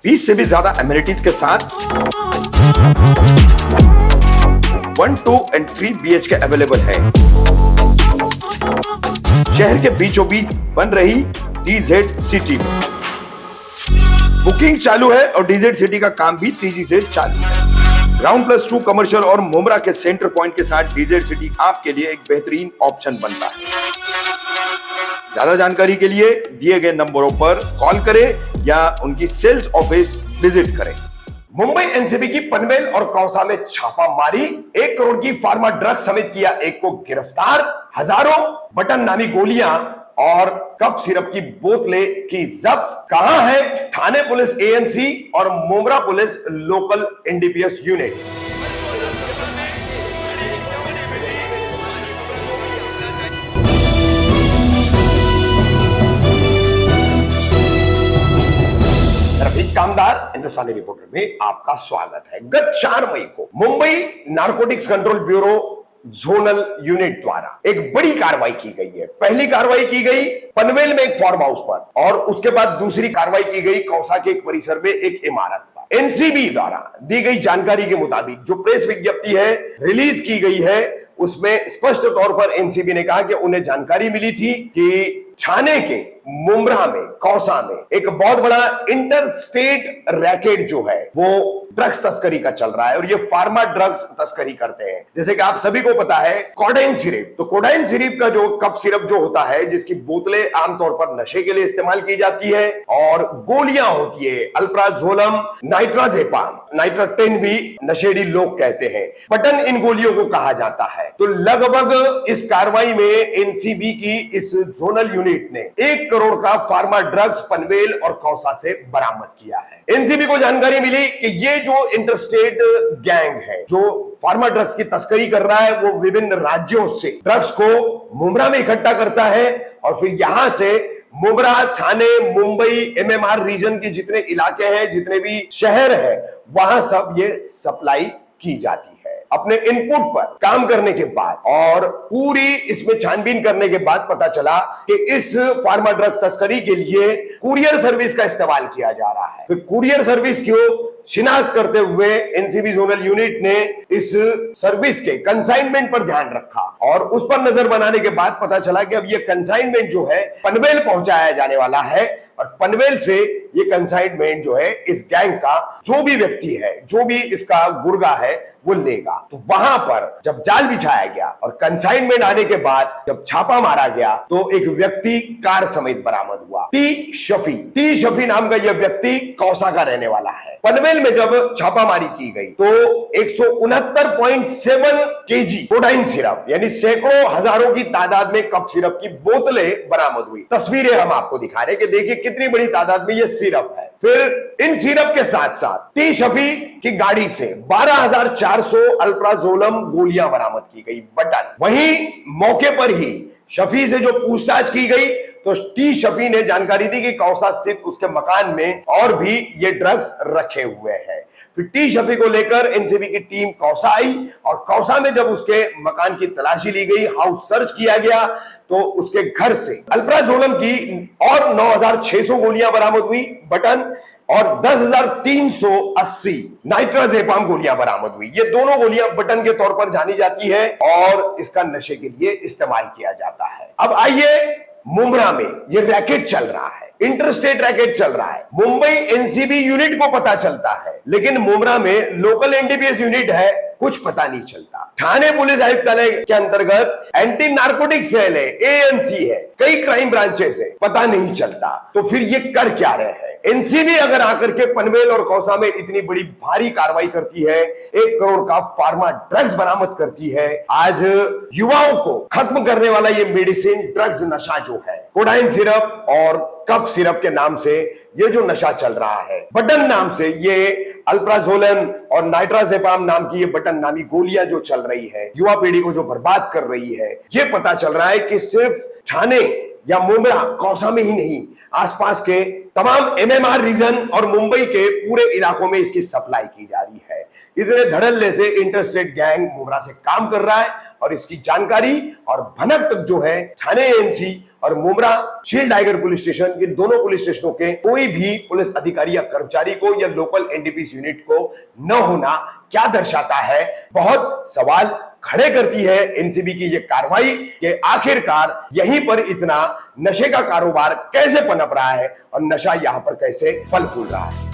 20 से भी ज्यादा एमिनिटीज के साथ 1, 2 एंड 3 BHK अवेलेबल है। शहर के बीचों बीच बन रही DZ सिटी में बुकिंग चालू है और DZ सिटी का काम भी तेजी से चालू है। ग्राउंड+2 कमर्शियल और मुमरा के सेंटर पॉइंट के साथ DZ सिटी आपके लिए एक बेहतरीन ऑप्शन बनता है। ज्यादा जानकारी के लिए दिए गए नंबरों पर कॉल करें या उनकी सेल्स ऑफिस विजिट करें। मुंबई एनसीबी की पनवेल और कौसा में छापा मारी, 1 करोड़ की फार्मा ड्रग समेत किया एक को गिरफ्तार, हजारों बटन नामी गोलियां और कफ सिरप की बोतलें की जब्त। कहां है थाने पुलिस AMC और Mumbra police local NDPS unit. Rafiq Kamdar Hindustani reporter में आपका स्वागत है। गत 4 मई को Mumbai narcotics control bureau zonal unit द्वारा एक बड़ी कार्रवाई की गई है। पहली कार्रवाई की गई पनवेल में एक फार्म हाउस पर और उसके बाद दूसरी कार्रवाई की गई कौसा के एक परिसर में एक इमारत पर। एनसीबी द्वारा दी गई जानकारी के मुताबिक जो प्रेस विज्ञप्ति है रिलीज की गई है उसमें स्पष्ट तौर पर एनसीबी ने कहा कि उन्हें जानकारी मिली थी कि छाने के मुमरा में कौसा में एक बहुत बड़ा इंटरस्टेट रैकेट जो है वो ड्रग्स तस्करी का चल रहा है और ये फार्मा ड्रग्स तस्करी करते हैं। जैसे कि आप सभी को पता है कोडाइन सिरप, तो कोडाइन सिरप का जो कप सिरप जो होता है जिसकी बोतलें आमतौर पर नशे के लिए इस्तेमाल की जाती है और गोलियां होती है अल्प्राजोलम, नाइट्राजेपाम, नाइट्राटेन भी नशेड़ी लोग कहते हैं। बटन इन गोलियों को कहा जाता है। तो लगभग इस कार्रवाई में एनसीबी की इस जोनल यूनिट ने 1 करोड़ का फार्मा ड्रग्स पनवेल और कौसा से बरामद किया है। एनसीबी को जानकारी मिली कि ये जो इंटरस्टेट गैंग है जो फार्मा ड्रग्स की तस्करी कर रहा है वो विभिन्न राज्यों से ड्रग्स को मुमरा में इकट्ठा करता है और फिर यहां से मुमरा, ठाणे, मुंबई, MMR रीजन के जितने इलाके हैं, जितने भी शहर हैं, वहां सब ये सप्लाई की जाती है। अपने इनपुट पर काम करने के बाद और पूरी इसमें छानबीन करने के बाद पता चला कि इस फार्मा ड्रग तस्करी के लिए कुरियर सर्विस का इस्तेमाल किया जा रहा है। फिर कुरियर सर्विस की शिनाख्त करते हुए एनसीबी जोनल यूनिट ने इस सर्विस के कंसाइनमेंट पर ध्यान रखा और उस पर नजर बनाने के बाद पता चला कि अब ये कंसाइनमेंट जो है पनवेल पहुंचाया जाने वाला है और पनवेल से ये कंसाइनमेंट जो है इस गैंग का जो भी व्यक्ति है, जो भी इसका गुर्गा है वो लेगा। तो वहां पर जब जाल बिछाया गया और कंसाइनमेंट आने के बाद जब छापा मारा गया तो एक व्यक्ति कार समेत बरामद हुआ। टी शफी नाम का यह व्यक्ति कौसा का रहने वाला है। पनवेल में जब छापामारी की गई तो 169.7 kg कोडाइन सिरप यानी सैकड़ों हजारों की तादाद में कप सिरप की बोतलें बरामद हुई। तस्वीरें हम आपको दिखा रहे हैं कि देखिए कितनी बड़ी तादाद में यह सिरप है। फिर इन सिरप के साथ साथ टी शफी की गाड़ी से 12,400 अल्प्राजोलम गोलियां बरामद की गई बटन। वहीं मौके पर ही शफी से जो पूछताछ की गई तो टी शफी ने जानकारी दी कि कौसा स्थित उसके मकान में और भी ये ड्रग्स रखे हुए हैं। फिर टी शफी को लेकर एनसीबी की टीम कौसा आई और कौसा में जब उसके मकान की तलाशी ली गई, हाउस सर्च किया गया तो उसके घर से अल्प्राजोलम की और 9,600 गोलियां बरामद हुई बटन और 10,380 नाइट्राजेपाम गोलियां बरामद हुई। ये दोनों गोलियां बटन के तौर पर जानी जाती है और इसका नशे के लिए इस्तेमाल किया जाता है। अब आइए मुमरा में ये रैकेट चल रहा है, इंटरस्टेट रैकेट चल रहा है। मुंबई एनसीबी यूनिट को पता चलता है लेकिन मुमरा में लोकल NDPS यूनिट है, कुछ पता नहीं चलता। थाने पुलिस आयुक्तालय के अंतर्गत एंटी नार्कोटिक सेल है, ANC है, कई क्राइम ब्रांचेस है, पता नहीं चलता। तो फिर ये कर क्या रहे हैं? एनसीबी अगर आकर के पनवेल और कौसा में इतनी बड़ी भारी कार्रवाई करती है, 1 करोड़ का फार्मा ड्रग्स बरामद करती है, आज युवाओं को खत्म करने वाला ये मेडिसिन ड्रग्स नशा जो है कोडाइन सिरप और कफ सिरप के नाम से ये जो नशा चल रहा है, बटन नाम से ये अल्प्राजोलन और नाइट्राजेपाम नाम की ये बटन नामी गोलियां जो चल रही है, युवा पीढ़ी को जो बर्बाद कर रही है, ये पता चल रहा है कि सिर्फ ठाणे या मुमरा, कौसा में ही नहीं, आसपास के तमाम MMR रीजन और मुंबई के पूरे इलाकों में इसकी सप्लाई की जा रही है। इतने धड़ल्ले से इंटरस्टेट गैंग मुमरा से काम कर रहा है और इसकी जानकारी और भनक तक जो है थाने ANC और मुमरा शील टाइगर पुलिस स्टेशन, ये दोनों पुलिस स्टेशनों के कोई भी पुलिस अधिकारी या कर्मचारी को या लोकल एनडीपीएस यूनिट को न होना क्या दर्शाता है? बहुत सवाल खड़े करती है एनसीबी की ये कार्रवाई कि आखिरकार यहीं पर इतना नशे का कारोबार कैसे पनप रहा है और नशा यहां पर कैसे फल फूल रहा है।